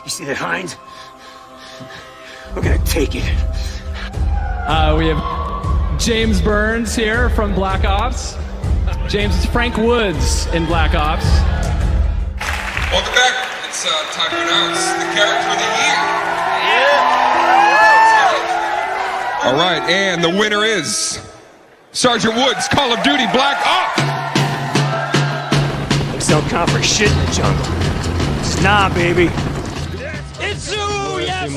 You see that hind? We're gonna take it. We have James Burns here from Black Ops. James is Frank Woods in Black Ops. Welcome back. It's time to announce the character of the year. All right, and the winner is Sergeant Woods, Call of Duty Black Ops. Looks don't count for shit in the jungle. It's nah, baby. It's you! Yes!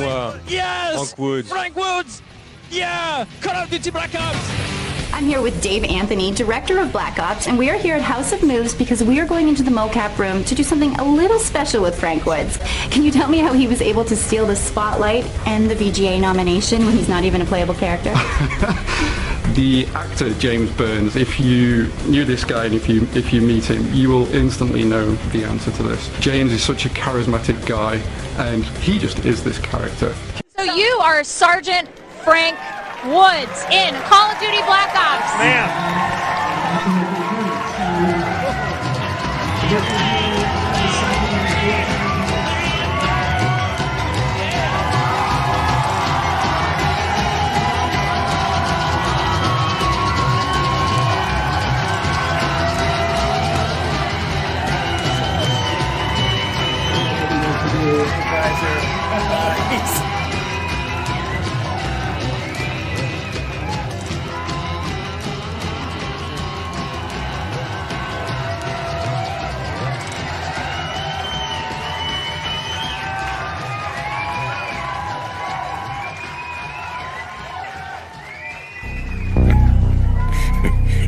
Yes! Frank Woods. Frank Woods! Yeah! Call of Duty Black Ops! I'm here with Dave Anthony, director of Black Ops, and we are here at House of Moves because we are going into the mocap room to do something a little special with Frank Woods. Can you tell me how he was able to steal the spotlight and the VGA nomination when he's not even a playable character? The actor James Burns, if you knew this guy and if you meet him, you will instantly know the answer to this. James is such a charismatic guy, and he just is this character. So you are Sergeant Frank Woods in Call of Duty Black Ops.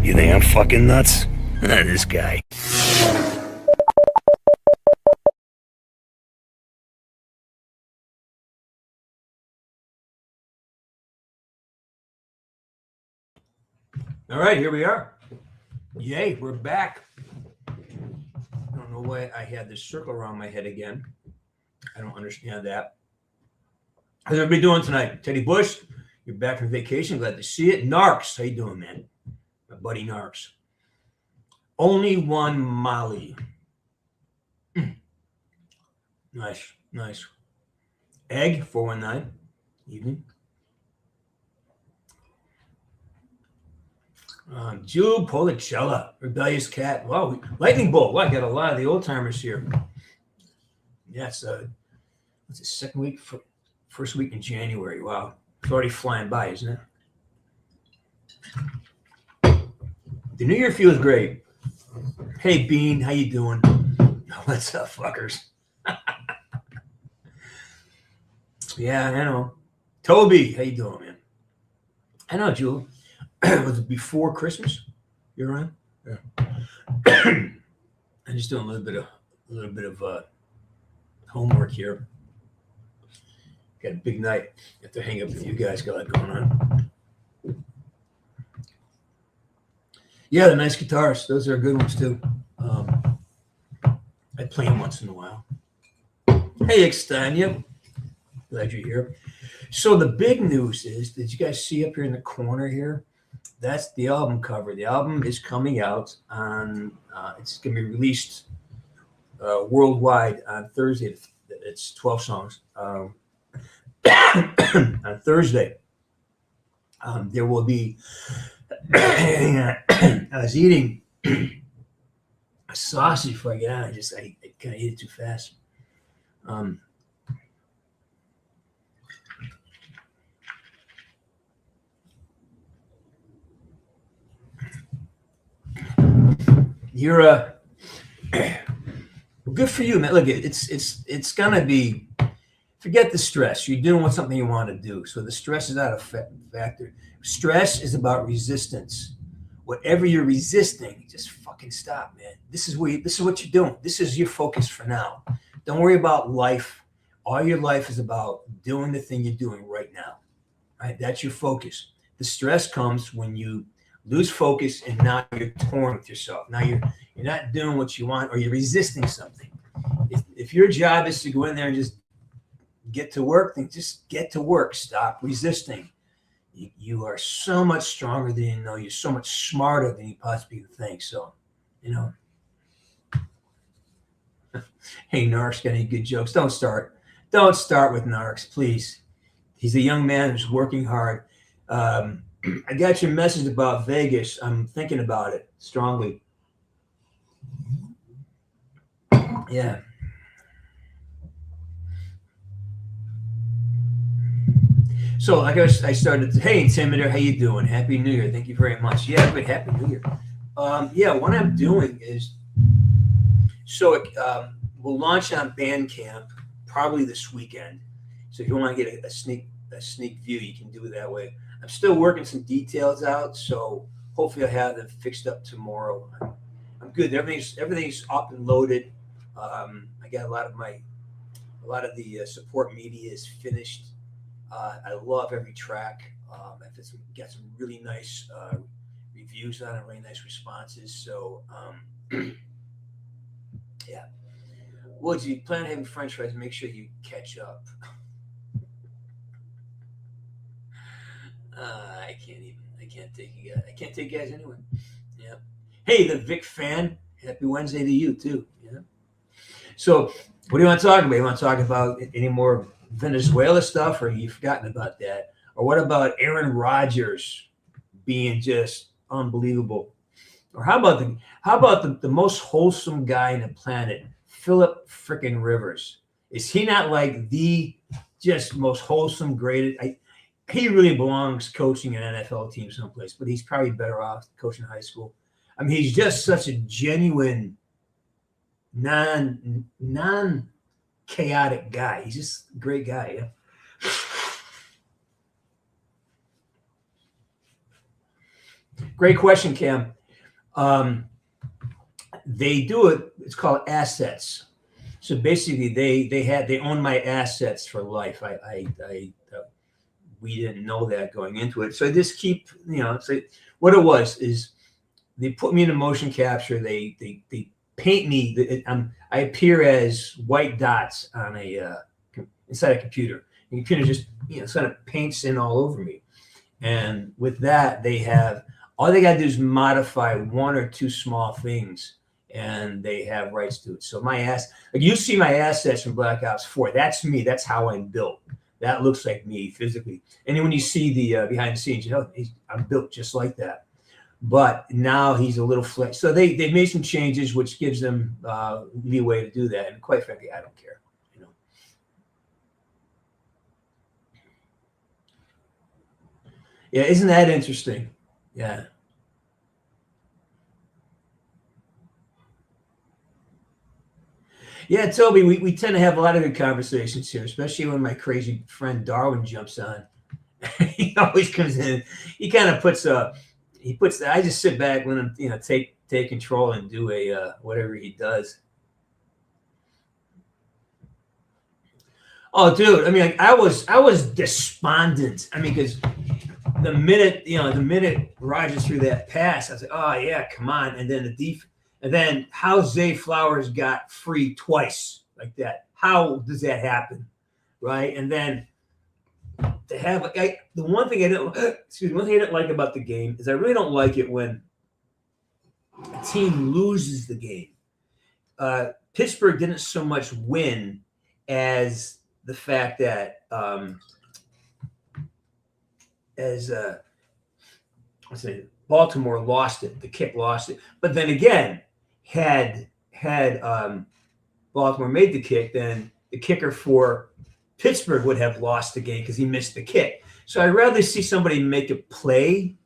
You think I'm fucking nuts? This guy. All right, here we are. Yay, we're back. I don't know why I had this circle around my head again. I don't understand that. How's everybody doing tonight? Teddy Bush, you're back from vacation. Glad to see it. Narks, how you doing, man? My buddy Narks. Only one Molly. Nice, nice. Egg, 419. Evening. Jude Policella, Rebellious Cat. Wow, Lightning Bolt. Well, I got a lot of the old timers here. Yeah, it's what's the second week? First week in January. Wow, it's already flying by, isn't it? The new year feels great. Hey, Bean, how you doing? What's up, fuckers? Yeah, I know. Toby, how you doing, man? I know, Jude. Was it before Christmas? You're on? Yeah. I'm just doing a little bit of homework here. Got a big night. Have to hang up with you guys. Got a lot going on. Yeah, the nice guitars. Those are good ones too. I play them once in a while. Hey, Extania. Glad you're here. So the big news is, did you guys see up here in the corner here? That's the album cover. The album is coming out on, it's going to be released worldwide on Thursday. It's 12 songs. On Thursday, there will be, I was eating a sausage before I get on. I kind of ate it too fast. You're well, good for you, man. Look, it's gonna be. Forget the stress. You're doing something you want to do, so the stress is not a factor. Stress is about resistance. Whatever you're resisting, just fucking stop, man. This is what you're doing. This is your focus for now. Don't worry about life. All your life is about doing the thing you're doing right now. Right? That's your focus. The stress comes when you lose focus and now you're torn with yourself. Now you're not doing what you want, or you're resisting something. If your job is to go in there and just get to work, then just get to work. Stop resisting. You are so much stronger than you know. You're so much smarter than you possibly think. So, you know. Hey, Narsh, got any good jokes? Don't start. Don't start with narcs, please. He's a young man who's working hard. I got your message about Vegas. I'm thinking about it strongly. Yeah. So like I started, hey, Intimidator, how you doing? Happy New Year. Thank you very much. Yeah, good. Happy New Year. Yeah, what I'm doing is, so we'll launch on Bandcamp probably this weekend. So if you want to get a sneak view, you can do it that way. I'm still working some details out, so hopefully I'll have them fixed up tomorrow. I'm good. Everything's up and loaded. I got a lot of the support media is finished. I love every track. I've got some really nice reviews on it, really nice responses. So, yeah. Woods, you plan on having French fries? Make sure you catch up. I can't take you guys. I can't take you guys anyway. Yeah. Hey, the Vic fan. Happy Wednesday to you too. Yeah. So, what do you want to talk about? You want to talk about any more Venezuela stuff, or you've forgotten about that? Or what about Aaron Rodgers being just unbelievable? Or how about the most wholesome guy on the planet, Philip frickin' Rivers? Is he not like the just most wholesome, great? He really belongs coaching an NFL team someplace, but he's probably better off coaching high school. I mean, he's just such a genuine, non chaotic guy. He's just a great guy. Yeah. Great question, Cam. They do it. It's called assets. So basically, they own my assets for life. We didn't know that going into it. So I just keep, so what it was is they put me in a motion capture. They paint me. I appear as white dots on inside a computer. The computer just sort of paints in all over me. And with that, all they got to do is modify one or two small things, and they have rights to it. So like you see my assets from Black Ops 4. That's me. That's how I'm built. That looks like me physically. And then when you see the behind the scenes, I'm built just like that. But now he's a little flex. So they made some changes, which gives them leeway to do that. And quite frankly, I don't care. Yeah, isn't that interesting? Yeah. Yeah, Toby, we tend to have a lot of good conversations here, especially when my crazy friend Darwin jumps on. He always comes in. He kind of I just sit back, let him, take control and do whatever he does. Oh, dude, I mean, I was despondent. I mean, because the minute Rodgers threw that pass, I was like, oh yeah, come on. And then and then how Zay Flowers got free twice like that. How does that happen? Right? And then to have the one thing I didn't like about the game is I really don't like it when a team loses the game. Pittsburgh didn't so much win as the fact that Baltimore lost it. The kick lost it. But then again, had Baltimore made the kick, then the kicker for Pittsburgh would have lost the game because he missed the kick. So I'd rather see somebody make a play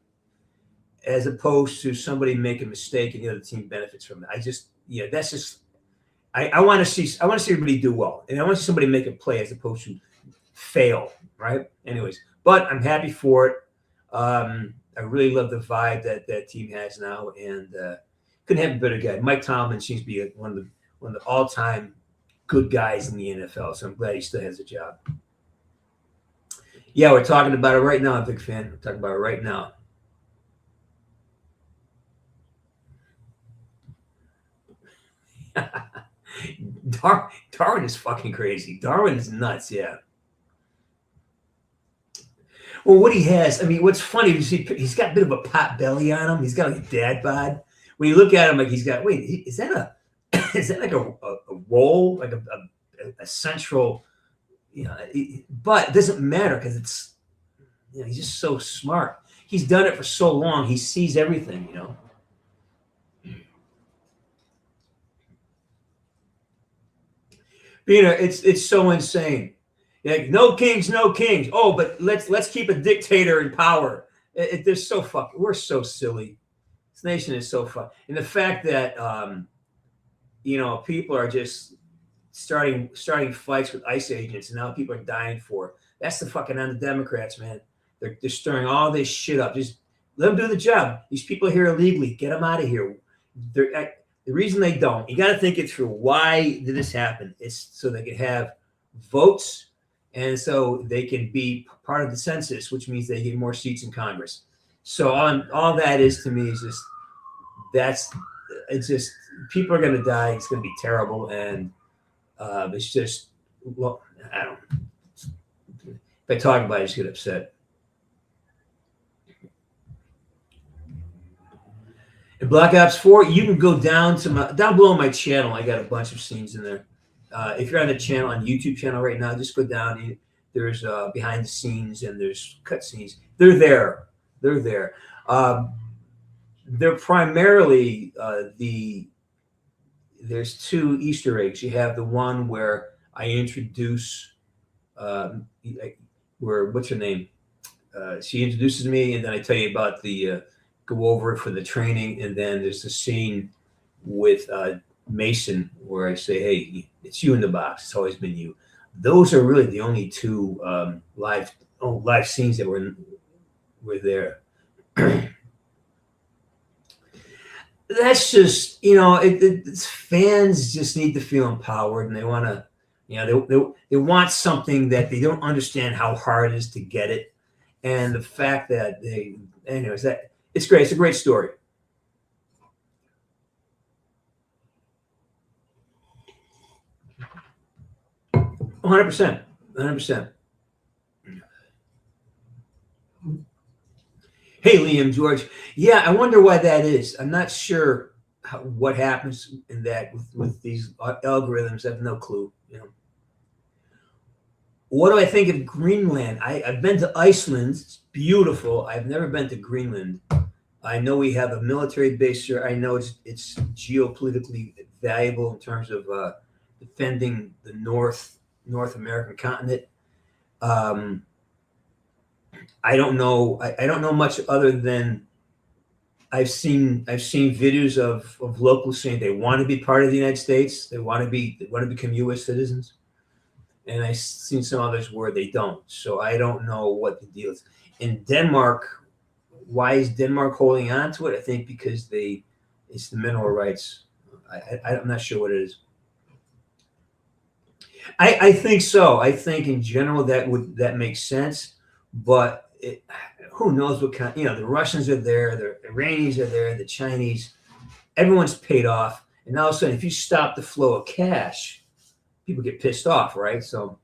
as opposed to somebody make a mistake and the other team benefits from it. That's just I want to see everybody do well, and I want to see somebody make a play as opposed to fail. Right? Anyways, but I'm happy for it. I really love the vibe that team has now, and couldn't have a better guy. Mike Tomlin seems to be one of the all-time good guys in the NFL, so I'm glad he still has a job. Yeah, we're talking about it right now. I'm a big fan. We're talking about it right now. Darwin is fucking crazy. Darwin is nuts, yeah. Well, what he has, I mean, what's funny is he's got a bit of a pot belly on him. He's got like a dad bod. When you look at him, like is that like a roll, like a central but it doesn't matter because it's, he's just so smart. He's done it for so long. He sees everything, It's so insane. Like, no kings, no kings. Oh, but let's keep a dictator in power. They're so fucking. We're so silly. This nation is so fun, and the fact that people are just starting fights with ICE agents, and now people are dying for it. That's the fucking on the Democrats, man. They're stirring all this shit up. Just let them do the job. These people are here illegally. Get them out of here. The reason they don't, you got to think it through. Why did this happen? It's so they can have votes, and so they can be part of the census, which means they get more seats in Congress. So all that is to me is it's just people are going to die. It's going to be terrible, and it's just, well, I don't. If I talk about it, I just get upset. In Black Ops 4, you can go down below my channel. I got a bunch of scenes in there. If you're on the channel, on YouTube channel right now, just go down. There's behind the scenes and there's cut scenes. They're there. They're primarily there's two Easter eggs. You have the one where I introduce what's her name? She introduces me, and then I tell you about the go over it for the training, and then there's a scene with Mason where I say, "Hey, it's you in the box. It's always been you." Those are really the only two live scenes that were there. That's just, it's fans just need to feel empowered, and they want to, they want something that they don't understand how hard it is to get it, and the fact that it's great. It's a great story. $100%. Hey, Liam George. Yeah, I wonder why that is. I'm not sure what happens in that with these algorithms. I have no clue. What do I think of Greenland? I've been to Iceland. It's beautiful. I've never been to Greenland. I know we have a military base here. I know it's geopolitically valuable in terms of defending the North American continent. I don't know. I don't know much other than I've seen videos of locals saying they want to be part of the United States. They want to become U.S. citizens, and I've seen some others where they don't. So I don't know what the deal is. In Denmark, why is Denmark holding on to it? I think because it's the mineral rights. I'm not sure what it is. I think so. I think in general that makes sense, but who knows what kind? The Russians are there, the Iranians are there, the Chinese. Everyone's paid off, and all of a sudden, if you stop the flow of cash, people get pissed off, right? So.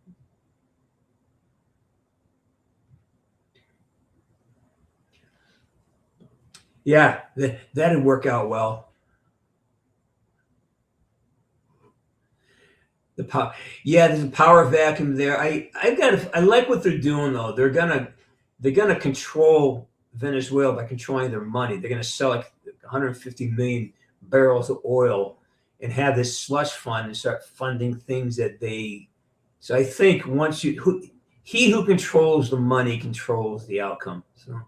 Yeah, that'd work out well. There's a power vacuum there. I like what they're doing though. They're gonna control Venezuela by controlling their money. They're gonna sell like 150 million barrels of oil and have this slush fund and start funding things that they. So I think once he who controls the money controls the outcome. So.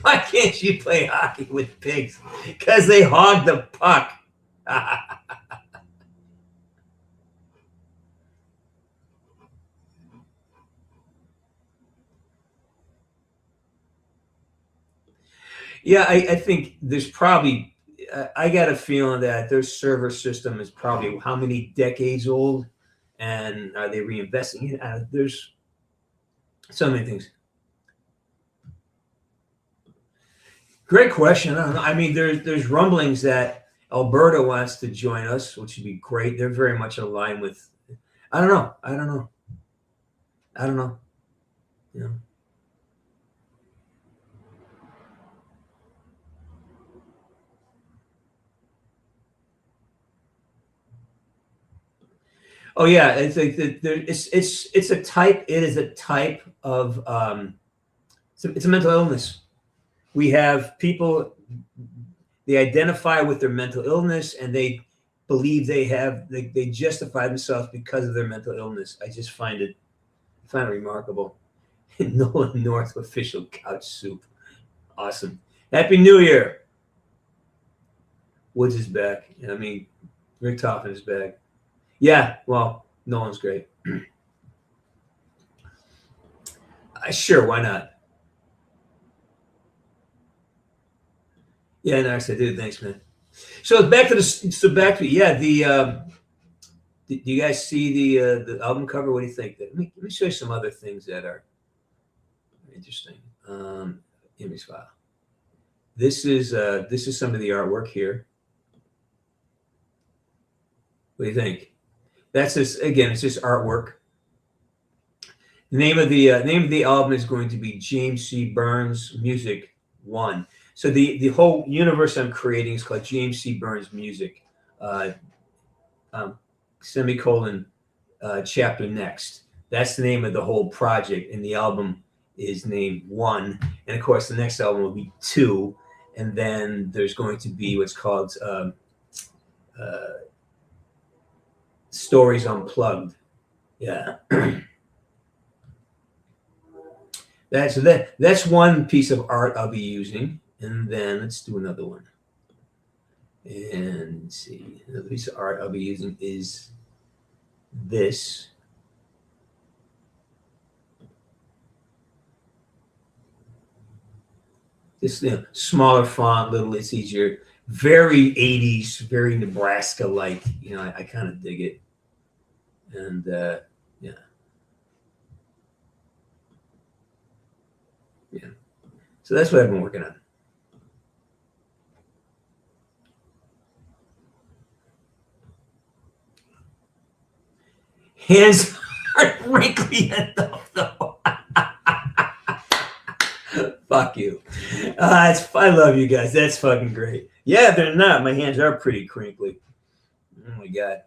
Why can't you play hockey with pigs? Because they hog the puck. Yeah, I think there's probably, I got a feeling that their server system is probably how many decades old, and are they reinvesting it? There's so many things. Great question. I don't know. I mean, there's rumblings that Alberta wants to join us, which would be great. They're very much aligned with. I don't know. I don't know. You know. Oh yeah, it's a type. It is a type of it's a mental illness. We have people, they identify with their mental illness and they believe they justify themselves because of their mental illness. I just find it remarkable. Nolan North official couch soup. Awesome. Happy New Year. Woods is back. I mean, Rick Toffin is back. Yeah, well, Nolan's great. Sure, why not? Yeah, nice. I did. Thanks, man. So back to do you guys see the album cover? What do you think? Let me show you some other things that are interesting. Image file. This is some of the artwork here. What do you think? That's just, again, it's just artwork. The name of the album is going to be James C. Burns Music 1. So the whole universe I'm creating is called James C. Burns Music, semicolon, chapter next. That's the name of the whole project, and the album is named 1. And of course, the next album will be 2, and then there's going to be what's called Stories Unplugged. Yeah. That's one piece of art I'll be using, and then let's do another one. And let's see, another piece of art I'll be using is this. This smaller font, little, it's easier. Very 80s, very Nebraska-like. I kind of dig it. And yeah. Yeah. So that's what I've been working on. Hands are wrinkly enough, though. Fuck you. I love you guys. That's fucking great. Yeah, they're not. My hands are pretty crinkly. Oh my God.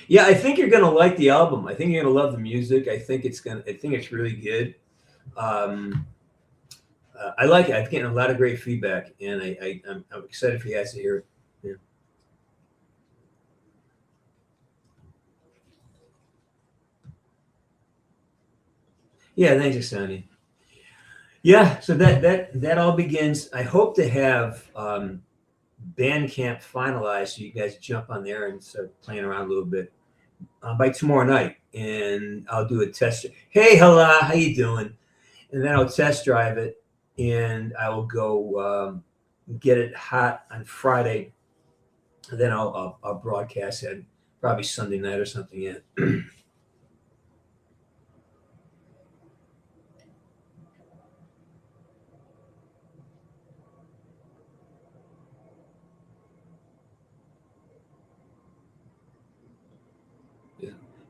Yeah, I think you're gonna like the album. I think you're gonna love the music. I think it's really good. I like it. I've getting a lot of great feedback, and I'm excited for you guys to hear it. Yeah. Yeah, thanks, Asani. Yeah, so that all begins. I hope to have Bandcamp finalized, so you guys jump on there and start playing around a little bit by tomorrow night, and I'll do a test. Hey, Hala, how you doing? And then I'll test drive it, and I will go get it hot on Friday, and then I'll broadcast it probably Sunday night or something. Yeah.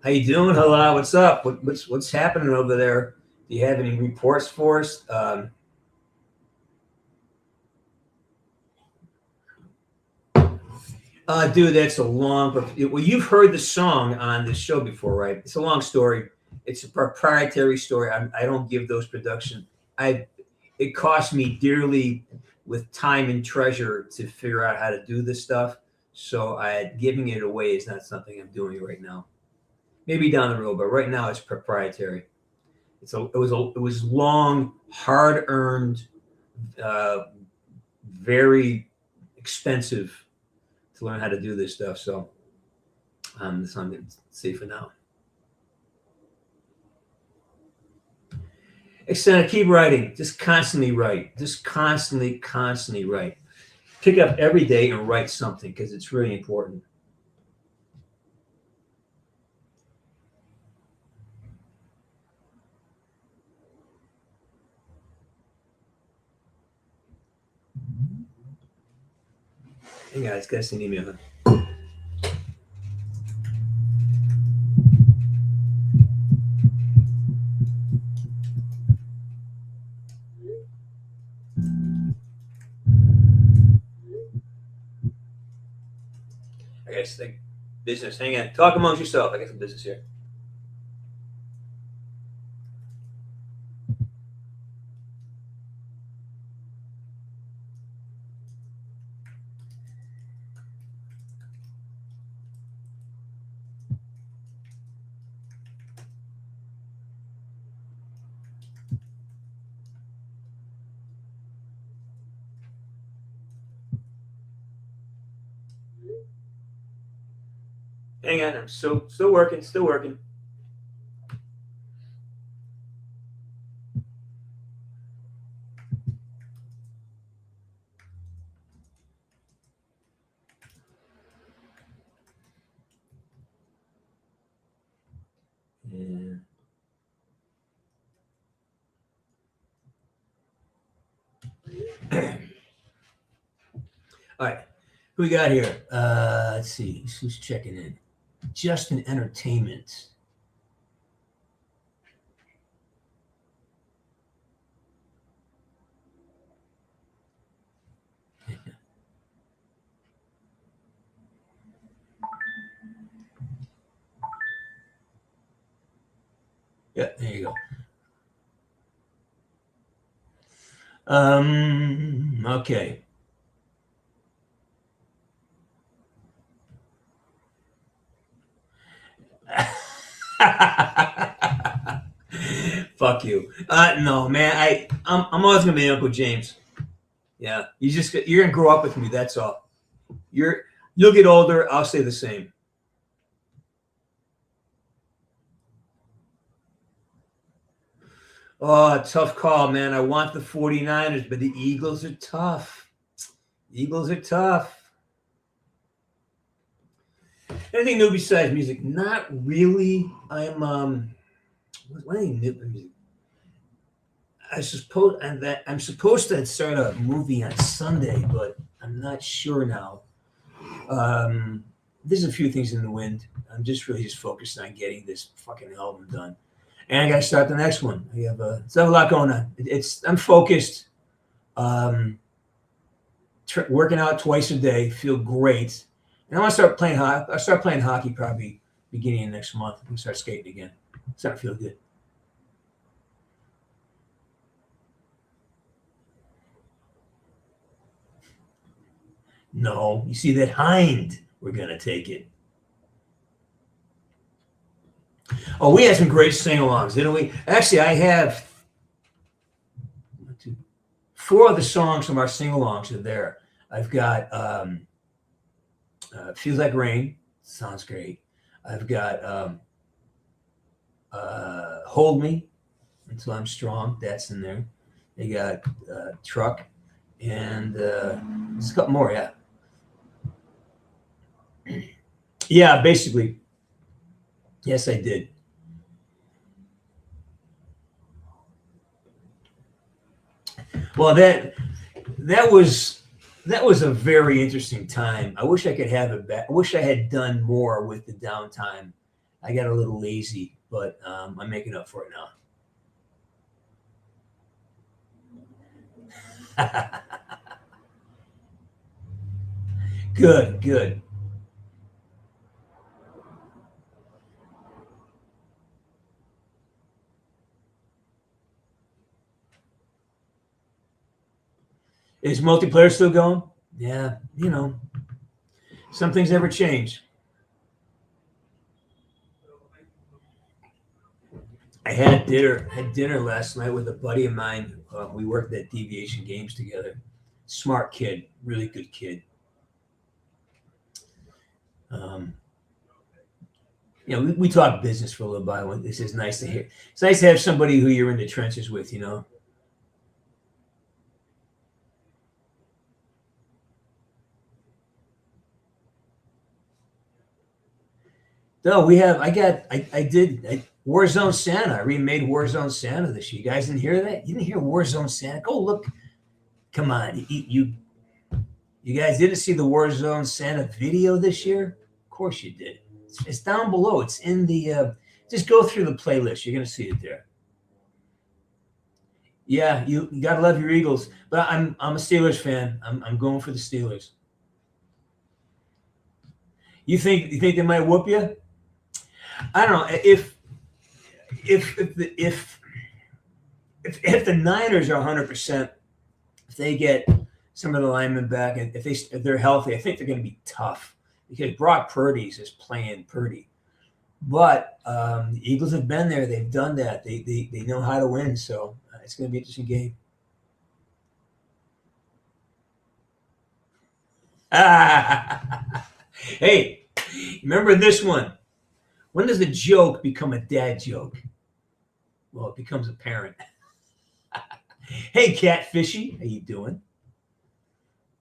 How you doing, Hala? What's up? What's happening over there? Do you have any reports for us? Dude, that's a long. Well, you've heard the song on this show before, right? It's a long story. It's a proprietary story. I don't give those production. It cost me dearly with time and treasure to figure out how to do this stuff. So giving it away is not something I'm doing right now. Maybe down the road, but right now it's proprietary. It was long, hard earned, very expensive to learn how to do this stuff. So that's what I'm going to say for now. Extend, keep writing. Just constantly write. Just constantly write. Pick up every day and write something because it's really important. Hey guys, guys, send email. I got some business. Hang on. Talk amongst yourself. I got some business here. Hang on. I'm still working. Still working. Yeah. All right. Who we got here? Let's see. Who's checking in? Justin Entertainment. Yeah, there you go. Okay. Fuck you. No, man. I'm always gonna be Uncle James. Yeah, you're gonna grow up with me. That's all. You'll get older. I'll stay the same. Oh, tough call, man. I want the 49ers, but the Eagles are tough. Eagles are tough. Anything new besides music? Not really. I'm what anything new music? I'm supposed to start a movie on Sunday, but I'm not sure now. There's a few things in the wind. I'm just focused on getting this fucking album done, and I got to start the next one. I have a lot going on. I'm focused. Working out twice a day, feel great, and I want to start playing hockey. I'll start playing hockey probably beginning of next month. I'm start skating again. Start to feel good. No, you see that hind? We're gonna take it. Oh, we had some great sing-alongs, didn't we? Actually, I have 4 of the songs from our sing-alongs are there. I've got "Feels Like Rain," sounds great. I've got "Hold Me Until I'm Strong," that's in there. They got "Truck," and there's a couple more, yeah. Yeah, basically. Yes, I did. Well, that was a very interesting time. I wish I could have it back. I wish I had done more with the downtime. I got a little lazy, but I'm making up for it now. Good. Is multiplayer still going? Yeah, some things never change. I had dinner last night with a buddy of mine. We worked at Deviation Games together. Smart kid, really good kid. We talk business for a little while. This is nice to hear. It's nice to have somebody who you're in the trenches with, No, we have. I did Warzone Santa. I remade Warzone Santa this year. You guys didn't hear that? You didn't hear Warzone Santa? Go look. Come on, you You guys didn't see the Warzone Santa video this year? Of course you did. It's down below. It's in the. Just go through the playlist. You're gonna see it there. Yeah, you gotta love your Eagles, but I'm a Steelers fan. I'm going for the Steelers. You think they might whoop you? I don't know if the Niners are 100%, if they get some of the linemen back and if they're healthy, I think they're going to be tough because Brock Purdy's is playing Purdy. But the Eagles have been there. They've done that. They know how to win. So it's going to be an interesting game. Hey, remember this one. When does a joke become a dad joke? Well, it becomes apparent. Hey, Catfishy. How you doing?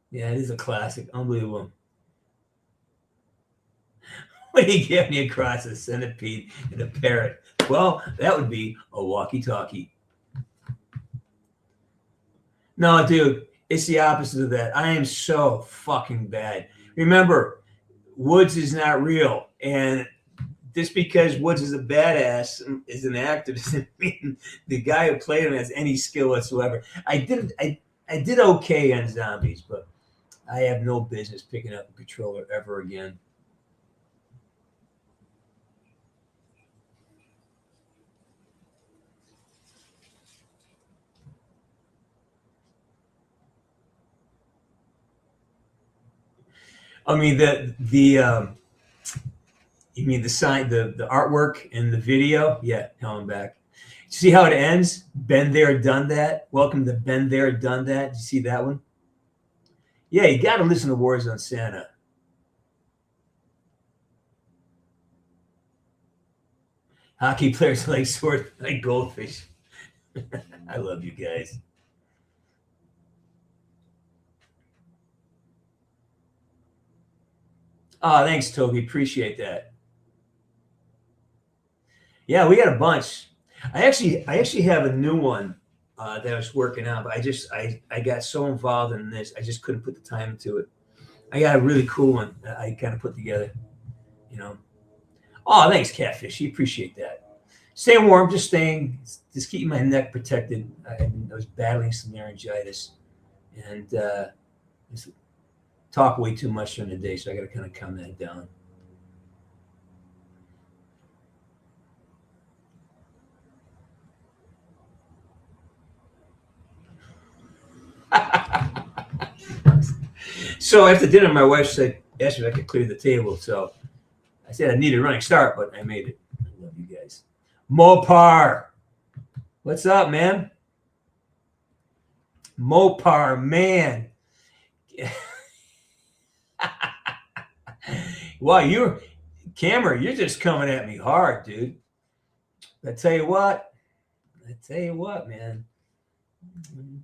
Yeah, it is a classic. Unbelievable. What are you getting me across a centipede and a parrot? Well, that would be a walkie-talkie. No, dude, it's the opposite of that. I am so fucking bad. Remember, Woods is not real. And just because Woods is a badass, is an actor, doesn't mean the guy who played him has any skill whatsoever. I did okay on Zombies, but I have no business picking up a controller ever again. I mean you mean the sign, the artwork and the video? Yeah, hell, I'm back. See how it ends? Been there, done that. Welcome to Been There, Done That. Did you see that one? Yeah, you got to listen to Warzone Santa. Hockey players like sword, like goldfish. I love you guys. Oh, thanks, Toby. Appreciate that. Yeah, we got a bunch. I actually have a new one that I was working on, but I got so involved in this, I just couldn't put the time into it. I got a really cool one that I kind of put together, you know. Oh, thanks, Catfish. You appreciate that. Staying warm, just keeping my neck protected. I was battling some laryngitis, and just talk way too much during the day, so I got to kind of calm that down. So after dinner, my wife asked me if I could clear the table. So I said I needed a running start, but I made it. I love you guys. Mopar, what's up, man? Mopar, man. Wow, Cameron, you're just coming at me hard, dude. I tell you what, man.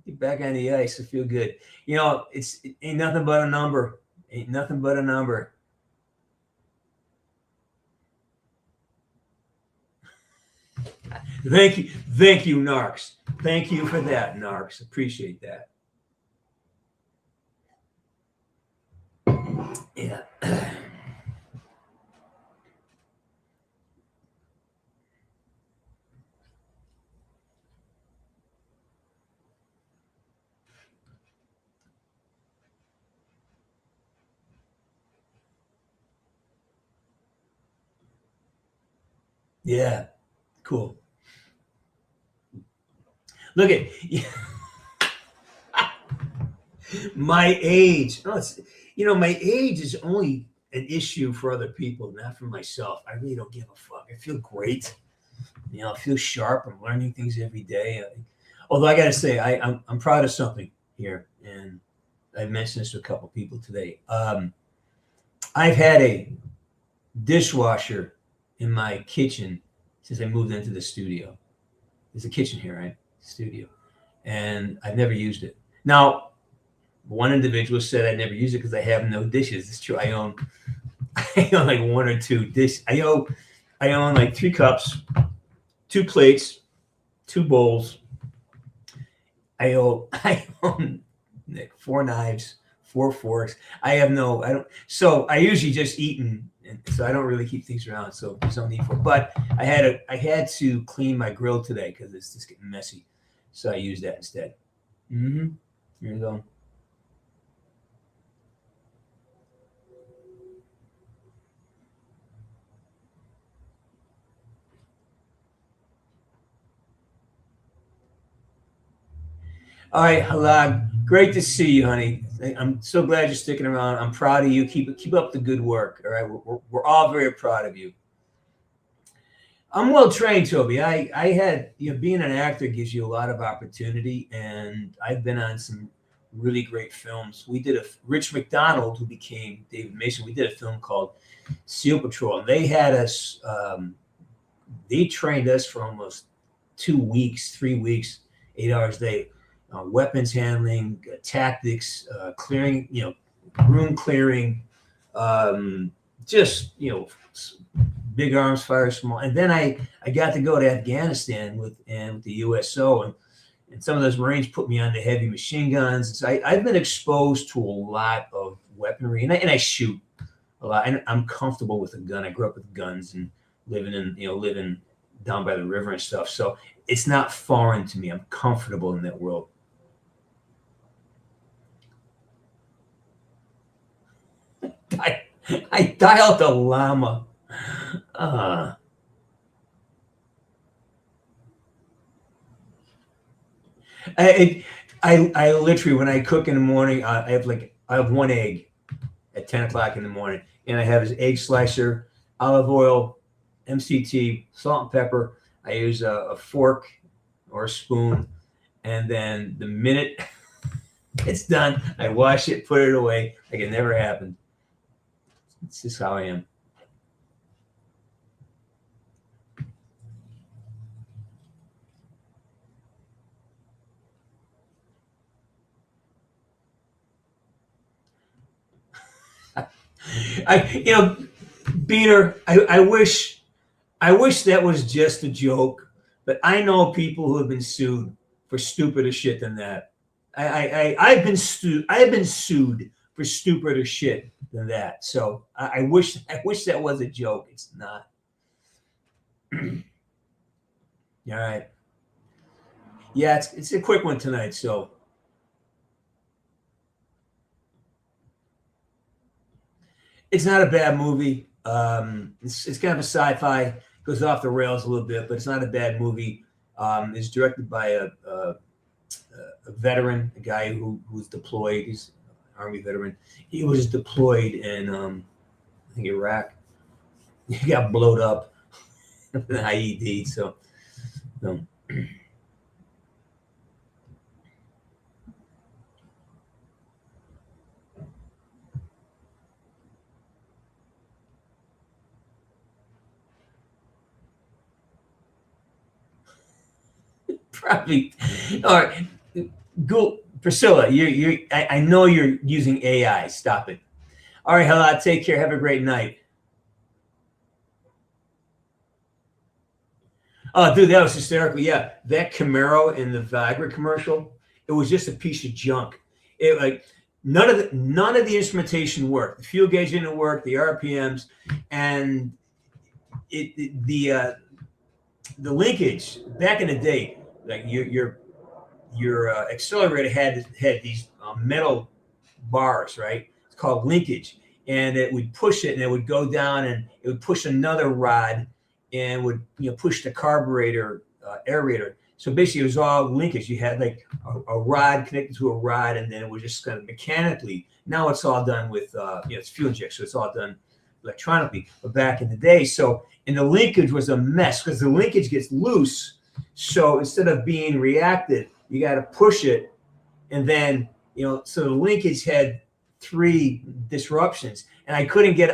Get back on the ice. I feel good. You know, it ain't nothing but a number. Ain't nothing but a number. Thank you, Narcs. Thank you for that, Narcs. Appreciate that. Yeah. Yeah, cool. Look at my age. Oh, my age is only an issue for other people, not for myself. I really don't give a fuck. I feel great. I feel sharp. I'm learning things every day. Although I got to say, I'm proud of something here, and I've mentioned this to a couple people today. I've had a dishwasher in my kitchen since I moved into the studio. There's a kitchen here, right? Studio. And I've never used it. Now, one individual said I never use it because I have no dishes. It's true. I own like one or two dishes. I own like 3 cups, 2 plates, 2 bowls. I own like 4 knives, 4 forks. I don't. So I usually just eat and so I don't really keep things around. So there's no need for it. But I had to clean my grill today because it's just getting messy. So I used that instead. Here you go. All right, Halad, great to see you, honey. I'm so glad you're sticking around. I'm proud of you. Keep up the good work. All right, we're all very proud of you. I'm well trained, Toby. I had being an actor gives you a lot of opportunity, and I've been on some really great films. We did Rich McDonald, who became David Mason. We did a film called SEAL Patrol, and they had us. They trained us for almost 2 weeks, 3 weeks, 8 hours a day. Weapons handling, tactics, clearing, room clearing, just, big arms fire, small. And then I got to go to Afghanistan with the USO, and some of those Marines put me on the heavy machine guns. So I've been exposed to a lot of weaponry, and I shoot a lot. And I'm comfortable with a gun. I grew up with guns and living down by the river and stuff. So it's not foreign to me. I'm comfortable in that world. I dialed the llama. I literally, when I cook in the morning, I have 1 egg at 10 o'clock in the morning, and I have this egg slicer, olive oil, MCT, salt and pepper. I use a fork or a spoon, and then the minute it's done, I wash it, put it away like it never happened. It's just how I am. Beaner, I wish that was just a joke, but I know people who have been sued for stupider shit than that. I've been sued for stupider shit than that. So I wish that was a joke. It's not. All right. Yeah, it's a quick one tonight. So it's not a bad movie. It's kind of a sci-fi, goes off the rails a little bit, but it's not a bad movie. It's directed by a veteran, a guy who was deployed. He's an Army veteran. He was deployed in I think Iraq. He got blowed up with an IED. So. Probably. All right. Go, Priscilla, I know you're using AI. Stop it. All right, Halad, take care. Have a great night. Oh, dude, that was hysterical. Yeah, that Camaro in the Viagra commercial, it was just a piece of junk. None of the instrumentation worked. The fuel gauge didn't work, the RPMs, and the linkage back in the day. Like your accelerator had these metal bars, right? It's called linkage, and it would push it, and it would go down, and it would push another rod, and would push the carburetor aerator. So basically, it was all linkage. You had like a rod connected to a rod, and then it was just kind of mechanically. Now it's all done with it's fuel injection, so it's all done electronically. But back in the day, and the linkage was a mess because the linkage gets loose. So instead of being reactive, you got to push it, and then so the linkage had 3 disruptions, and I couldn't get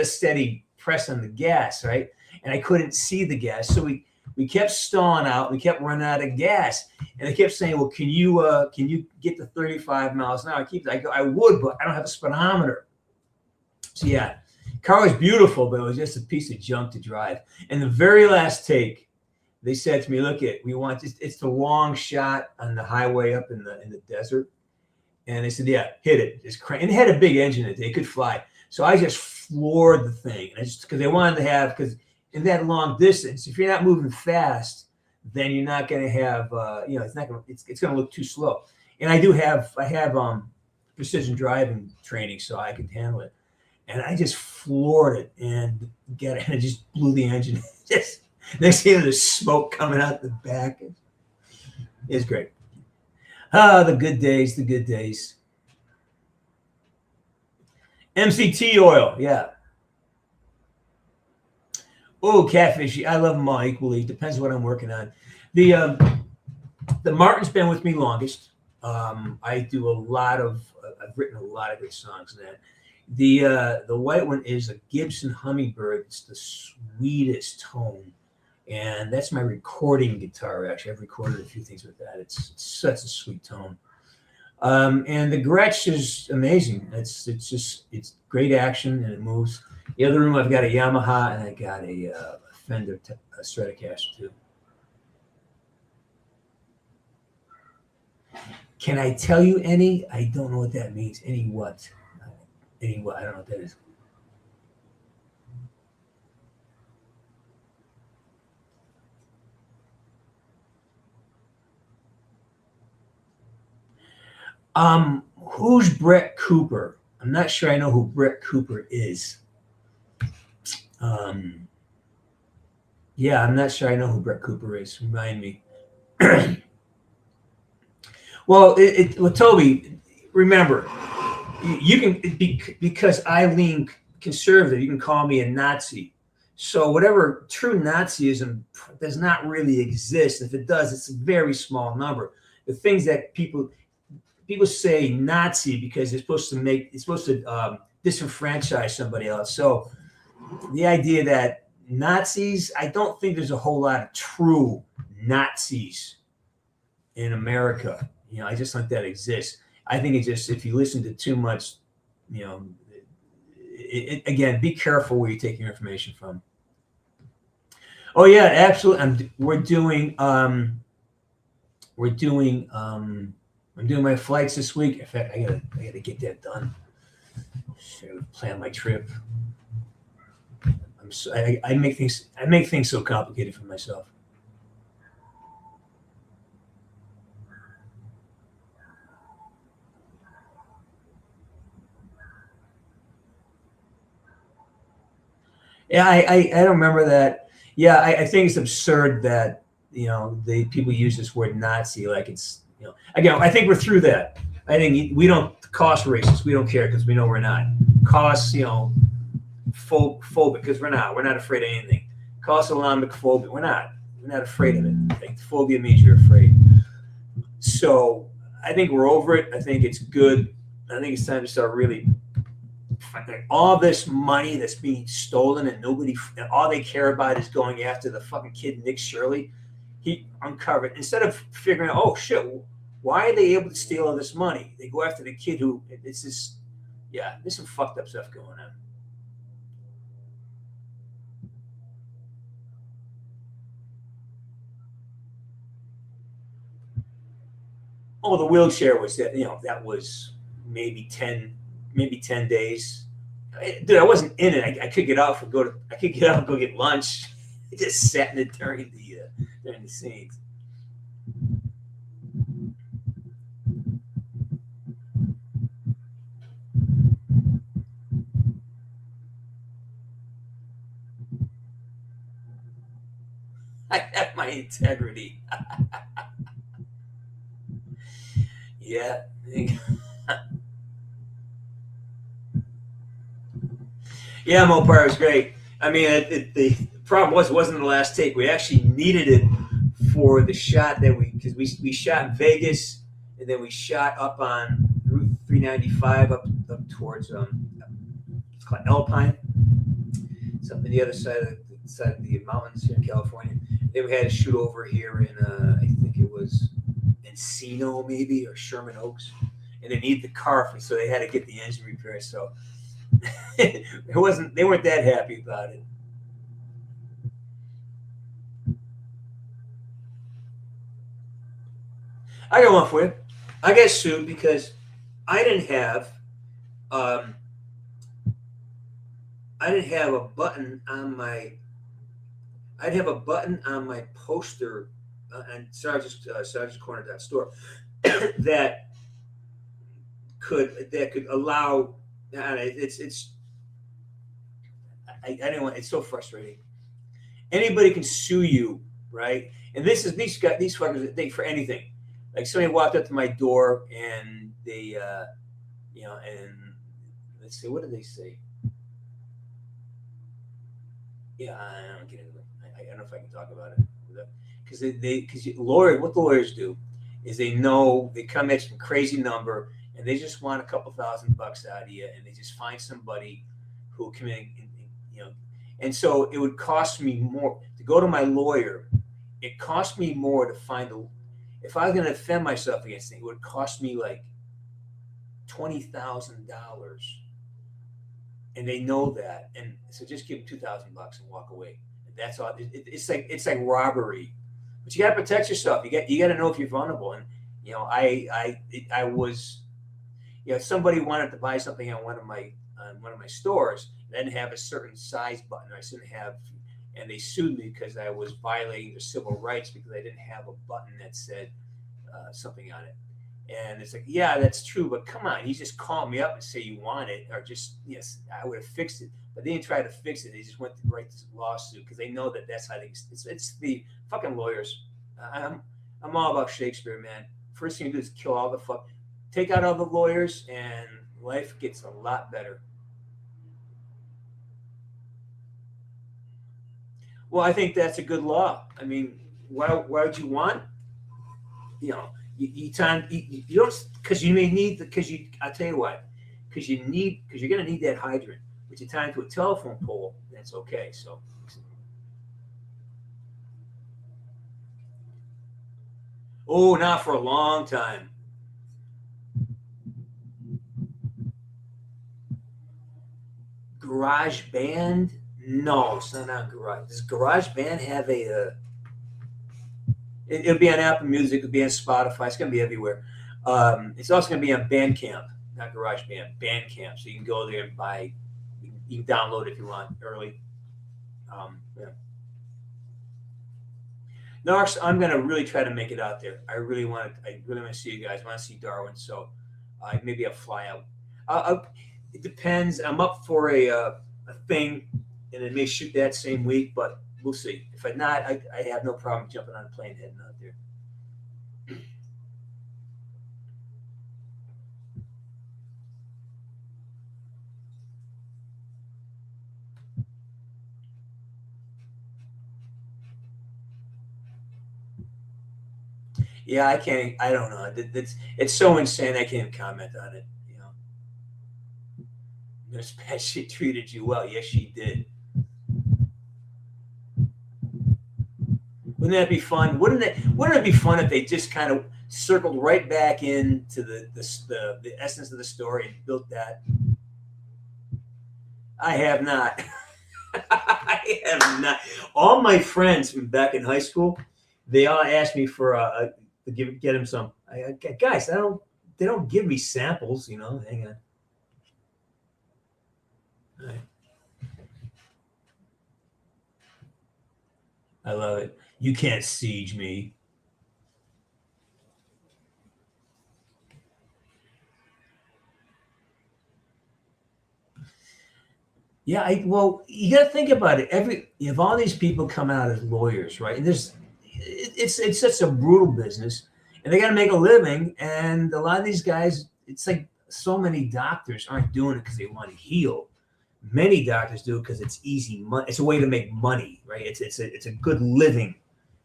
a steady press on the gas, right? And I couldn't see the gas, so we kept stalling out. We kept running out of gas, and they kept saying, "Well, can you get to 35 miles an hour?" I would, but I don't have a speedometer. So yeah, car was beautiful, but it was just a piece of junk to drive. And the very last take, they said to me, "Look, we want this. It's the long shot on the highway up in the desert, And they said, yeah, hit it. Just crank. And it had a big engine in it. It could fly. So I just floored the thing. And because they wanted to have, because in that long distance, if you're not moving fast, then you're not going to have, it's not going to, it's going to look too slow. And I have precision driving training, so I could handle it. And I just floored it and I just blew the engine. Just next thing, there's smoke coming out the back. It's great. The good days, the good days. MCT oil, yeah. Oh, catfish. I love them all equally. Depends what I'm working on. The Martin's been with me longest. I do I've written a lot of good songs in that. The white one is a Gibson Hummingbird. It's the sweetest tone. And that's my recording guitar, actually. I've recorded a few things with that. It's such a sweet tone. And the Gretsch is amazing. It's great action and it moves. The other room, I've got a Yamaha and I got a Fender Stratocaster too. Can I tell you any? I don't know what that means. Any what? Any what? I don't know what that is. Who's Brett Cooper? I'm not sure I know who Brett Cooper is. Yeah, I'm not sure I know who Brett Cooper is. Remind me. Well, Toby, remember, you can, because I lean conservative, you can call me a Nazi. So whatever true Nazism does not really exist. If it does, it's a very small number. The things that people say Nazi because it's supposed to disenfranchise somebody else. So the idea that Nazis, I don't think there's a whole lot of true Nazis in America. I just don't think that exists. I think it just, if you listen to too much, again, be careful where you take your information from. Oh yeah, absolutely. I'm doing my flights this week. In fact, I gotta get that done. Should plan my trip. I make things so complicated for myself. Yeah, I don't remember that. Yeah, I think it's absurd that people use this word Nazi like it's again. I think we're through that. I think we don't cost racist. We don't care because we know we're not. Cost phobic because we're not. We're not afraid of anything. Cost Islamic phobic. We're not. We're not afraid of it. Like, phobia means you're afraid. So I think we're over it. I think it's good. I think it's time to start really. All this money that's being stolen and all they care about is going after the fucking kid Nick Shirley. He uncovered, instead of figuring out, oh shit, why are they able to steal all this money? They go after the kid who, there's some fucked up stuff going on. Oh, the wheelchair was that, that was maybe 10 days. Dude, I wasn't in it. I could get out and go get lunch. I just sat in it during the scenes. I have my integrity. Yeah. Yeah, Mopar was great. I mean, the problem wasn't the last take. We actually needed it for the shot because we shot in Vegas and then we shot up on Route 395 up towards it's called Alpine. It's up on the other side of the mountains here in California. Then we had to shoot over here in I think it was Encino maybe or Sherman Oaks, and they needed the car, so they had to get the engine repaired. So. They weren't that happy about it. I got one for you. I got sued because I didn't have a button on my. I'd have a button on my poster on Sarge's Corner.store that could allow. It's I don't want. It's so frustrating. Anybody can sue you, right? And these fuckers, they for anything. Like somebody walked up to my door and they, and let's see, what did they say? Yeah, I don't get into it. I don't know if I can talk about it because what the lawyers do is they come at some crazy number and they just want a couple $1,000 out of you, and they just find somebody who come in, and so it would cost me more to go to my lawyer. It cost me more to find if I was going to defend myself against it, it would cost me like $20,000, and they know that, and so just give them $2,000 and walk away. And that's all. It's like robbery, but you got to protect yourself. You got to know if you're vulnerable. And I was, somebody wanted to buy something on one of my stores. And I didn't have a certain size button. I shouldn't have. And they sued me because I was violating their civil rights because I didn't have a button that said something on it. And it's like, yeah, that's true, but come on, you just call me up and say you want it, or just, yes, I would have fixed it. But they didn't try to fix it. They just went to write this lawsuit because they know that's how it's the fucking lawyers. I'm all about Shakespeare, man. First thing you do is kill all take out all the lawyers, and life gets a lot better. Well, I think that's a good law. I mean, why would you want, you don't, because you may need I'll tell you what, because you're going to need that hydrant, but you tie into a telephone pole, that's okay. So, not for a long time. Garage Band? No, it's not on Garage. Does Garage Band have a? It'll be on Apple Music. It'll be on Spotify. It's going to be everywhere. It's also going to be on Bandcamp, not Garage Band. Bandcamp. So you can go there and buy. You can download it if you want early. Yeah. Narks, I'm going to really try to make it out there. I really want to see you guys. I want to see Darwin. So maybe I'll fly out. It depends. I'm up for a thing, and it may shoot that same week, but we'll see. If I'm not, I have no problem jumping on a plane heading out there. Yeah, I can't. I don't know. It's so insane. I can't comment on it. Miss Pat, she treated you well. Yes, she did. Wouldn't that be fun? Wouldn't it be fun if they just kind of circled right back into the essence of the story and built that? I have not. I have not. All my friends from back in high school, they all asked me for get them some. Guys, they don't give me samples. Hang on. All right. I love it. You can't siege me. Yeah, well, you got to think about it. If all these people come out as lawyers, right? And it's such a brutal business, and they got to make a living. And a lot of these guys, it's like so many doctors aren't doing it because they want to heal. Many doctors do it because it's easy money. It's a way to make money, right? It's a good living.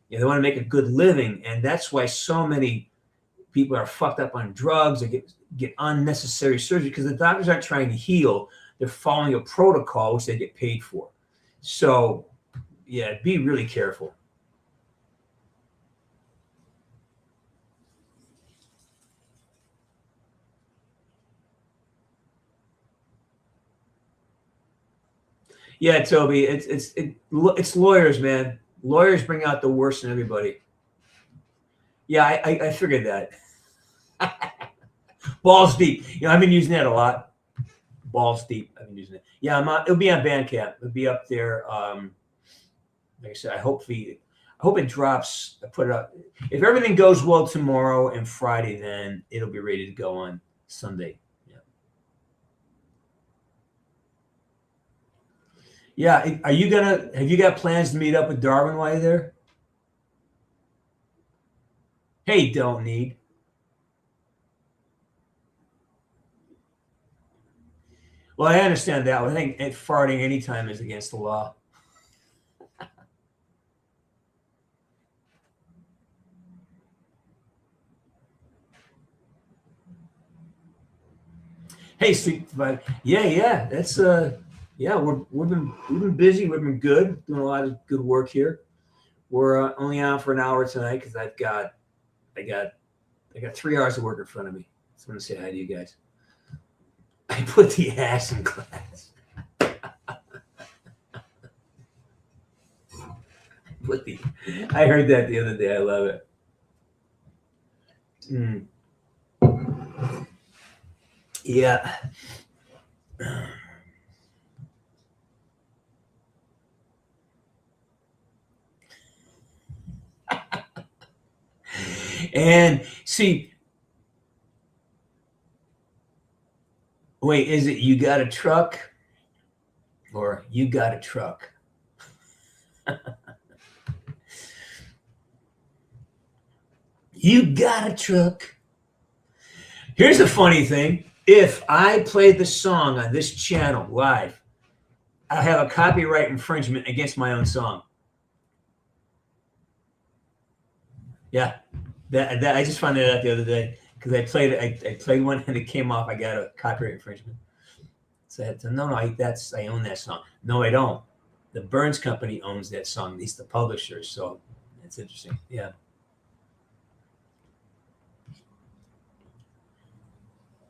They want to make a good living, and that's why so many people are fucked up on drugs or get unnecessary surgery because the doctors aren't trying to heal. They're following a protocol which they get paid for. So, yeah, be really careful. Yeah, Toby, it's lawyers, man. Lawyers bring out the worst in everybody. Yeah, I figured that. Balls deep. I've been using that a lot. Balls deep. I've been using it. Yeah, it'll be on Bandcamp. It'll be up there. Like I said, I hope it drops. I put it up. If everything goes well tomorrow and Friday, then it'll be ready to go on Sunday. Yeah. Have you got plans to meet up with Darwin while you're there? Hey, don't need. Well, I understand that. I think farting anytime is against the law. Hey, Street Fight. Yeah. That's we've been busy. We've been good, doing a lot of good work here. We're only on for an hour tonight because I got 3 hours of work in front of me. So I'm gonna say hi to you guys. I put the ass in class. I heard that the other day. I love it. Yeah. And see, wait, is it you got a truck or you got a truck? You got a truck. Here's the funny thing. If I play the song on this channel live, I'll have a copyright infringement against my own song. Yeah. That I just found that out the other day because I played one and it came off. I got a copyright infringement. So I had to, I own that song. No, I don't. The Burns Company owns that song. He's the publisher. So it's interesting. Yeah.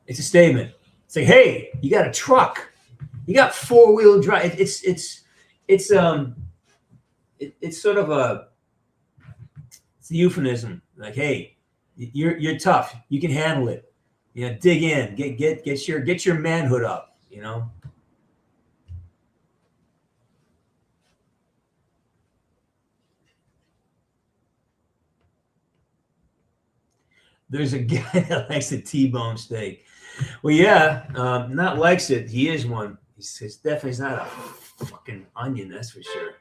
It's a statement. It's like, hey, you got a truck. You got 4-wheel drive. It's sort of a euphemism. Like, hey, you're tough. You can handle it. Dig in. Get your manhood up. There's a guy that likes a T-bone steak. Well, yeah, not likes it. He is one. He's definitely not a fucking onion, that's for sure.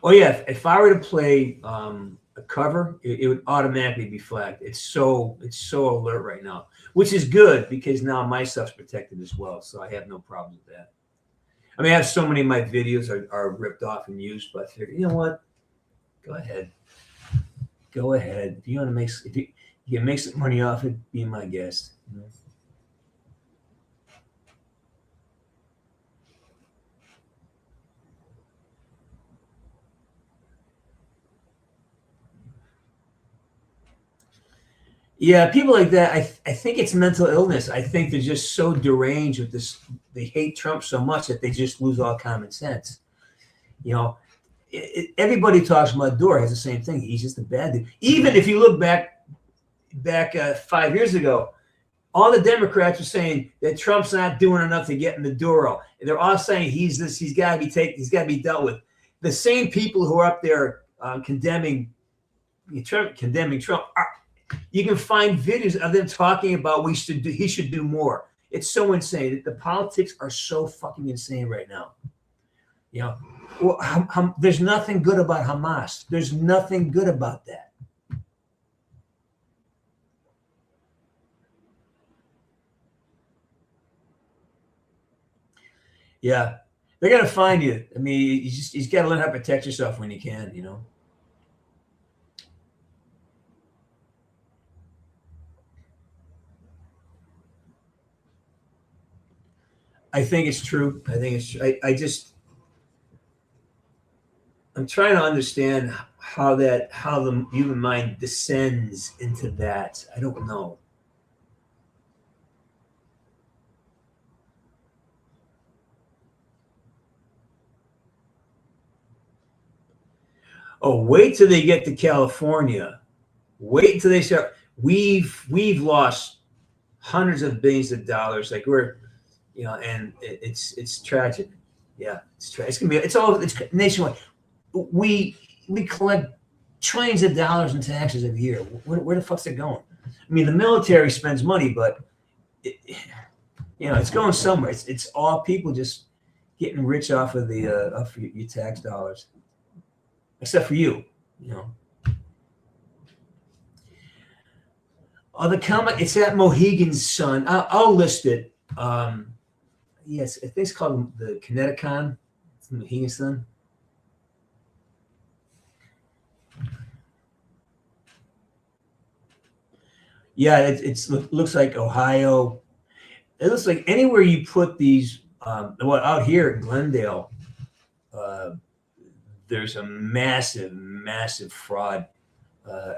Oh yeah, if I were to play a cover, it would automatically be flagged. It's so alert right now, which is good because now my stuff's protected as well, so I have no problem with that. I mean, I have so many of my videos are ripped off and used, but I figured, you know what? Go ahead. If you want to you can make some money off it, be my guest. Yeah, people like that. I think it's mental illness. I think they're just so deranged with this. They hate Trump so much that they just lose all common sense. Everybody talks about Dore has the same thing. He's just a bad dude. Even if you look back 5 years ago, all the Democrats were saying that Trump's not doing enough to get in the door. They're all saying he's got to be dealt with. The same people who are up there condemning Trump. You can find videos of them talking about he should do more. It's so insane. The politics are so fucking insane right now. There's nothing good about Hamas. There's nothing good about that. Yeah, they're gonna find you. I mean, you got to learn how to protect yourself when you can. I think it's true. I'm trying to understand how the human mind descends into that. I don't know. Oh, wait till they get to California. Wait until they start. We've lost hundreds of billions of dollars. Like we're, and it's tragic. Yeah, it's tragic. It's gonna be. It's nationwide. We collect trillions of dollars in taxes every year. Where the fuck's it going? I mean, the military spends money, but it's going somewhere. It's all people just getting rich off of your tax dollars, except for you. Oh, the comic. It's at Mohegan's Sun. I'll list it. Yes, I think it's called the Kineticon. It's Mohegan's Sun. Yeah, it looks like Ohio. It looks like anywhere you put these, out here in Glendale, there's a massive, massive fraud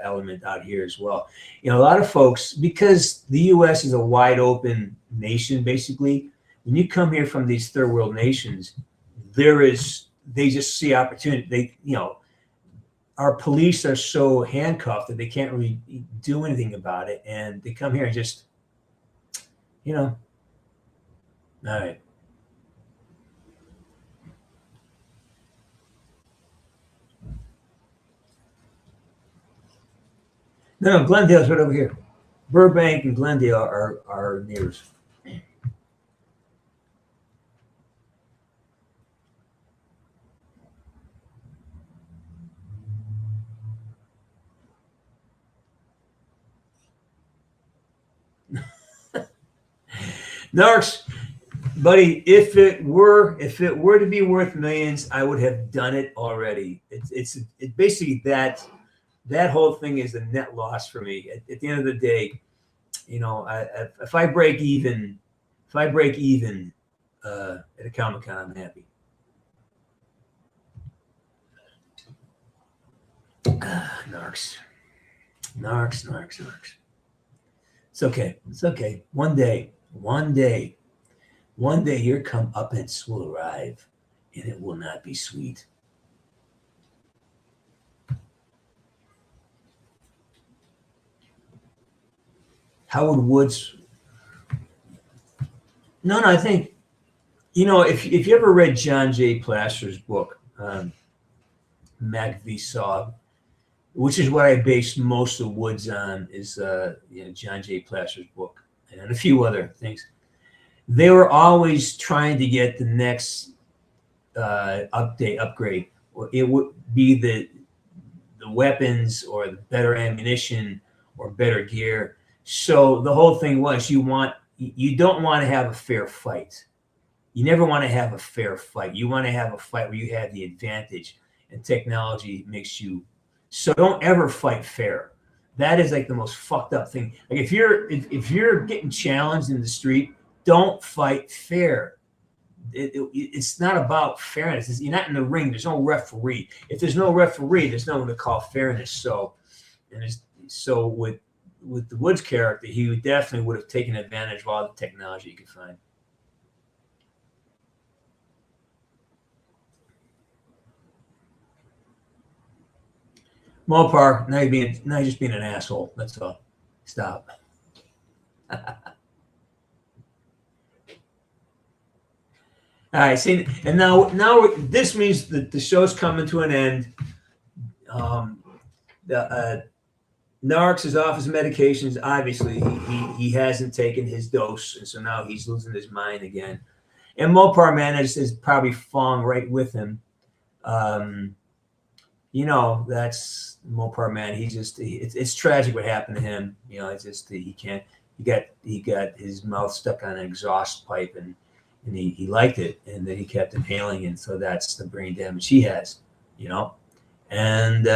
element out here as well. A lot of folks, because the U.S. is a wide open nation, basically, when you come here from these third world nations, they just see opportunity. Our police are so handcuffed that they can't really do anything about it. And they come here and just, all right. No, Glendale's right over here. Burbank and Glendale are neighbors. Narks, buddy, if it were to be worth millions, I would have done it already. It's basically that whole thing is a net loss for me. At the end of the day, if I break even at a Comic-Con, I'm happy. Narks. It's okay. One day, your comeuppance will arrive, and it will not be sweet. Howard Woods. No, I think, if you ever read John J. Plaster's book, Mac v. Saw, which is what I based most of Woods on, is John J. Plaster's book and a few other things. They were always trying to get the next upgrade, or it would be the weapons or the better ammunition or better gear. So the whole thing was you don't want to have a fair fight. You never want to have a fair fight. You want to have a fight where you have the advantage, and technology makes you. So don't ever fight fair. That is like the most fucked up thing. Like if you're getting challenged in the street, don't fight fair. It's not about fairness. You're not in the ring. There's no referee. If there's no referee, there's no one to call fairness. So with the Woods character, he definitely would have taken advantage of all the technology he could find. Mopar, now you're just being an asshole. That's all. Stop. All right, see, and now this means that the show's coming to an end. Narks is off his medications. Obviously, he hasn't taken his dose, and so now he's losing his mind again. And Mopar Man is probably falling right with him. That's Mopar Man. It's tragic what happened to him. It's just he can't. He got his mouth stuck on an exhaust pipe, and he liked it, and then he kept inhaling, and so that's the brain damage he has. And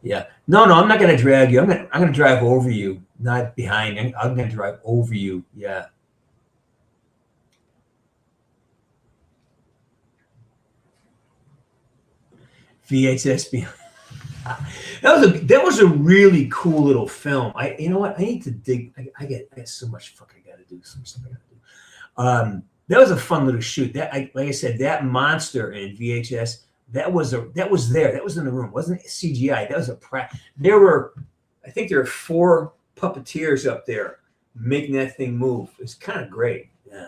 yeah, no, I'm not gonna drag you. I'm gonna drive over you, not behind. I'm gonna drive over you. Yeah. VHS. That was a really cool little film. You know what? I need to dig. I got so much fuck I got to do. Some stuff I got to do. That was a fun little shoot. Like I said, that monster in VHS. That was there. That was in the room. It wasn't CGI. That was there were I think there are 4 puppeteers up there making that thing move. It's kind of great. Yeah.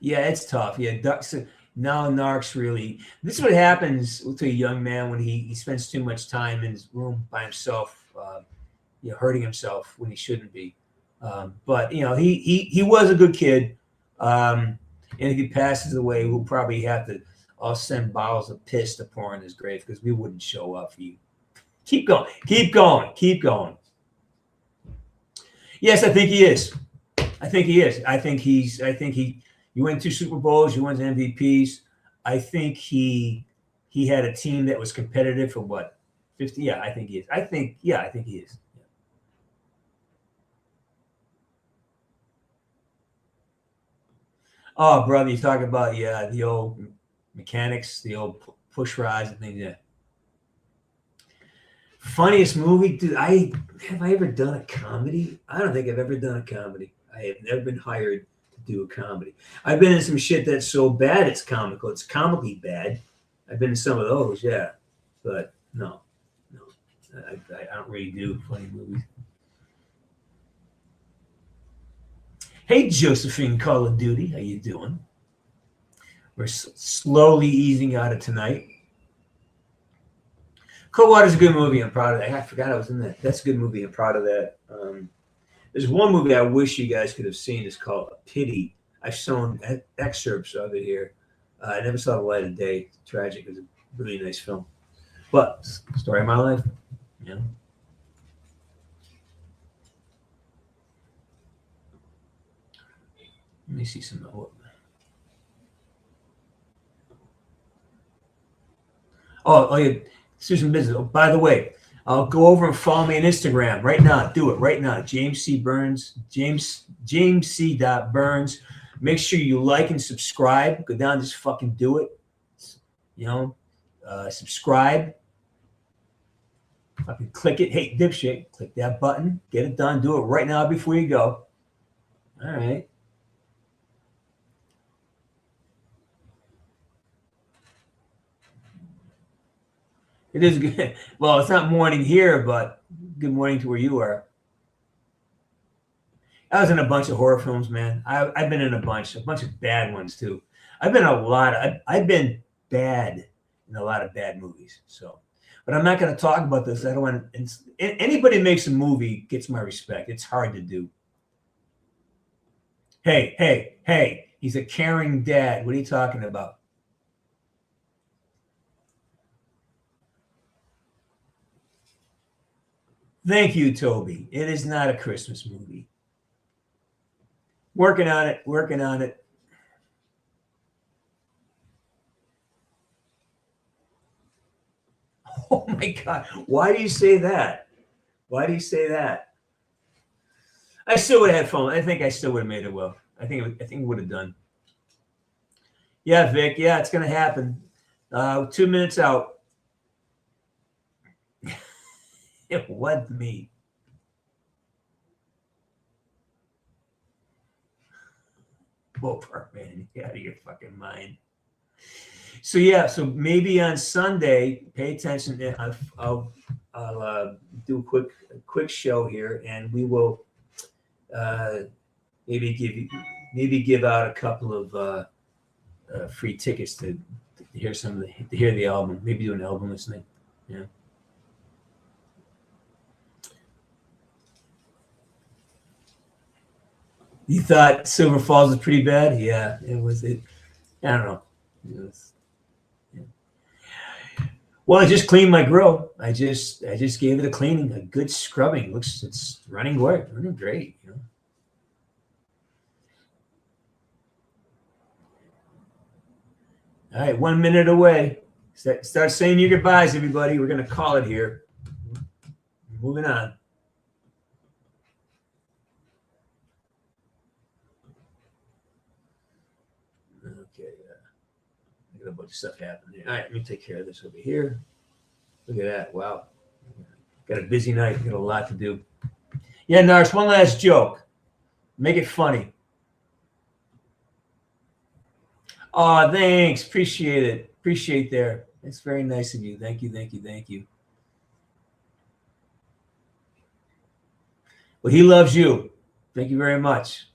Yeah, it's tough. Yeah, Ducks. Now Narc's really. This is what happens to a young man when he spends too much time in his room by himself, hurting himself when he shouldn't be. But he was a good kid, and if he passes away, we'll probably have to all send bottles of piss to pour in his grave because we wouldn't show up for you. Keep going, keep going, keep going. Yes, I think he is. I think he went 2 Super Bowls, you went to MVPs. I think he had a team that was competitive for what? 50? Yeah, I think he is. I think he is. Yeah. Oh, brother, you talk about the old mechanics, the old push rods and things. Yeah. Funniest movie, dude. Have I ever done a comedy? I don't think I've ever done a comedy. I have never been hired to do a comedy. I've been in some shit that's so bad it's comical. It's comically bad. I've been in some of those, yeah. But no. I don't really do funny movies. Hey, Josephine Call of Duty. How you doing? We're slowly easing out of tonight. Coldwater's a good movie. I'm proud of that. I forgot I was in that. That's a good movie. I'm proud of that. There's one movie I wish you guys could have seen. It's called Pity. I've shown excerpts of it here. I never saw the light of day. It's tragic. It was a really nice film. But story of my life. Yeah. Let me see some. Oh, yeah. Susan Business. Oh, by the way, I'll go over and follow me on Instagram right now. Do it right now. James C. Burns. James C. Burns. Make sure you like and subscribe. Go down, just fucking do it. Subscribe. Fucking click it. Hey, dipshit, click that button. Get it done. Do it right now before you go. All right. It is good. Well, it's not morning here, but good morning to where you are. I was in a bunch of horror films, man. I've been in a bunch of bad ones too. I've been I've been bad in a lot of bad movies. So, but I'm not going to talk about this. I don't want. Anybody who makes a movie gets my respect. It's hard to do. Hey! He's a caring dad. What are you talking about? Thank you, Toby. It is not a Christmas movie. Working on it. Oh my God. Why do you say that? I still would have had fun. I think I still would have made it well. I think it would have done. Yeah, Vic. Yeah, it's going to happen. 2 minutes out. It was me. Ballpark, man, you out of your fucking mind. So yeah, so maybe on Sunday, pay attention. I'll do a quick show here, and we will maybe give out a couple of free tickets to hear to hear the album. Maybe do an album listening. Yeah. You thought Silver Falls was pretty bad? Yeah, it was. I don't know. Yeah. Well, I just cleaned my grill. I just gave it a cleaning, a good scrubbing. It's running great. All right, 1 minute away. Start saying your goodbyes, everybody. We're gonna call it here. Moving on. A bunch of stuff happening. All right, let me take care of this over here. Look at that. Wow. Got a busy night. Got a lot to do. Yeah, Nars, one last joke. Make it funny. Oh, thanks. Appreciate it. Appreciate there. It's very nice of you. Thank you. Thank you. Thank you. Well, he loves you. Thank you very much.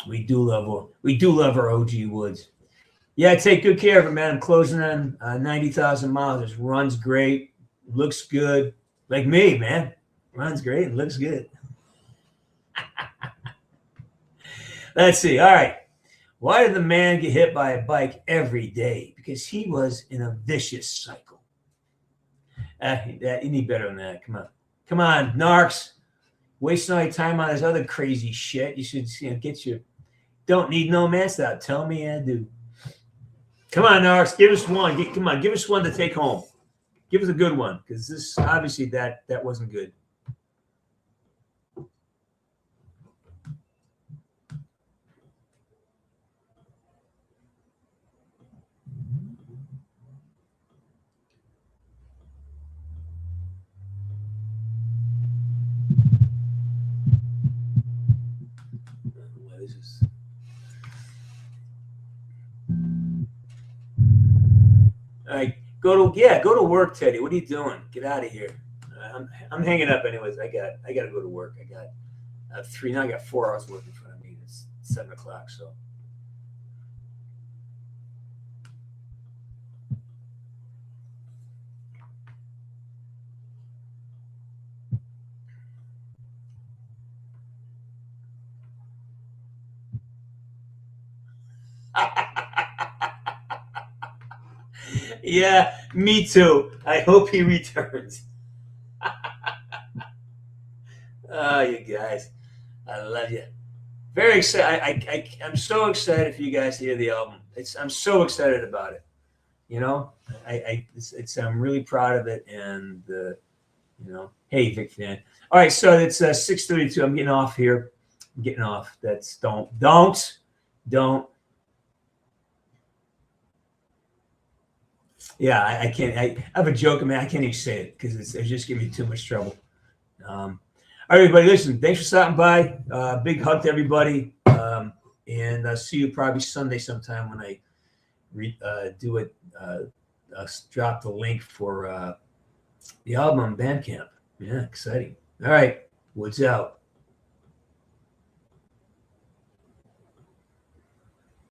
We do love our OG Woods. Yeah, take good care of it, man. I'm closing on 90,000 miles. This runs great, looks good, like me, man. Runs great and looks good. Let's see. All right. Why did the man get hit by a bike every day? Because he was in a vicious cycle. You need better than that. Come on, narcs. Wasting all your time on this other crazy shit. You should get your. Don't need no man stop. Tell me I do. Come on, narcs. Give us one. Come on, give us one to take home. Give us a good one, because this obviously that wasn't good. What is this? All right, go to work, Teddy. What are you doing? Get out of here. I'm hanging up anyways. I got to go to work. I got 3 now. I got 4 hours work in front of me. It's 7 o'clock. So. Yeah, me too. I hope he returns. Oh, you guys. I love you. Very excited. I'm so excited for you guys to hear the album. I'm so excited about it. You know, I'm really proud of it. And, hey, Vic fan. All right, so it's 6:32. I'm getting off here. I'm getting off. That's don't. Yeah, I can't. I have a joke, man. I can't even say it because it's just giving me too much trouble. All right, everybody, listen. Thanks for stopping by. Big hug to everybody, and I'll see you probably Sunday sometime when I do it. Drop the link for the album on Bandcamp. Yeah, exciting. All right, Woods out.